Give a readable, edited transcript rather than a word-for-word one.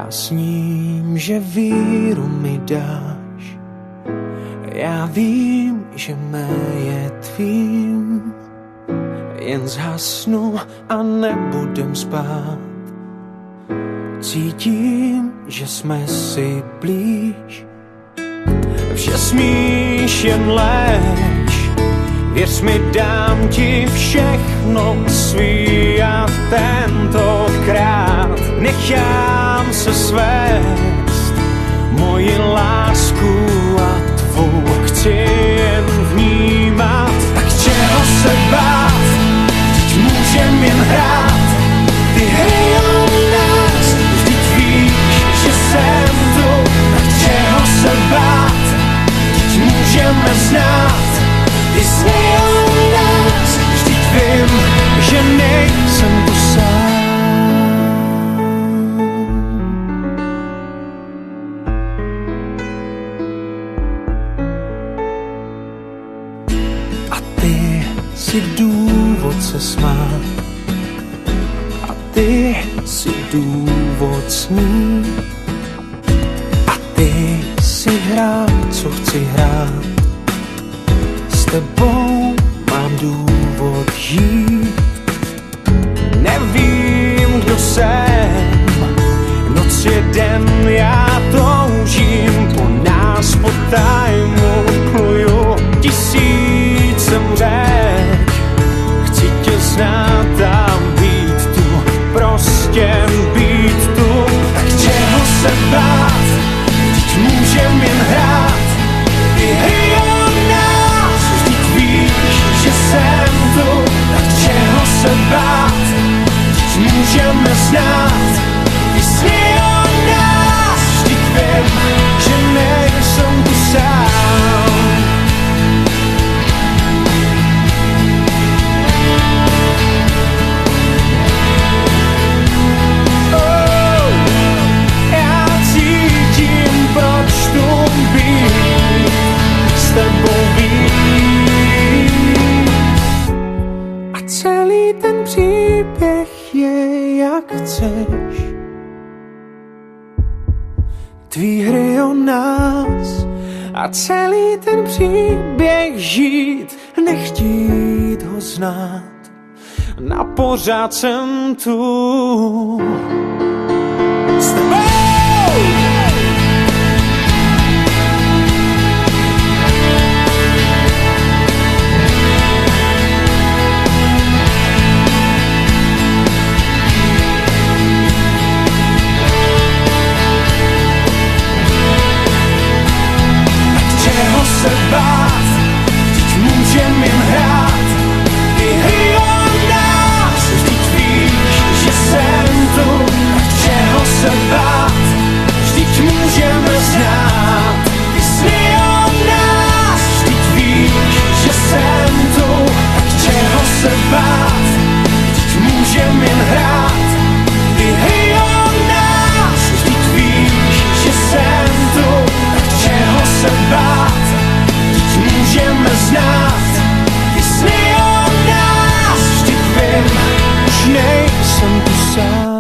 Já sním, že víru mi dáš, já vím, že mé je tvým, jen zhasnu a nebudem spát. Cítím, že jsme si blíž, vše smíš, jen léč. Věř mi, dám ti všechno svý a tentokrát nechám se svést. Moji lásku a tvou chci jen vnímat. Tak čeho se bát, vždyť můžem jen hrát ty hry o nás. Vždyť víš, že jsem tu. Tak čeho se bát, vždyť můžeme znát ty sny o nás. Vždyť vím, že nejsem tu sám. A ty si důvod se smát, a ty si důvod snít, a ty si hrát, co chci hrát. S tebou mám důvod žít. Nevím, kdo jsem, noc je den, já toužím po nás, po tajmu pluju tisícem řek. Chci tě znát a být tu, prostě být tu. Tak čeho se bát, vždyť můžem jen hrát ty hry o nás. Vždyť víš, že jsem tu. Tak čeho se bát, vždyť můžeme znát ty sny o nás. Vždyť vím, že nejsem tu sám. Proč tu být s tebou víc. A celý ten příběh je jak chceš. Tvý hry o nás. A celý ten příběh žít, nechtít ho znát. Na pořád jsem tu s tebou. Se bát, vždyť můžem jen hrát ty hry o nás. Vždyť víš, že jsem tu. Tak čeho se bát, vždyť můžeme znát ty sny o nás. Vždyť víš, že jsem tu. Tak čeho se bát, vždyť můžem jen hrát ty hry o nás. Vždyť víš, že jsem tu. Tak čeho se bát, můžeme znát ty sny o nás. Vždyť vím, už nejsem tu sám.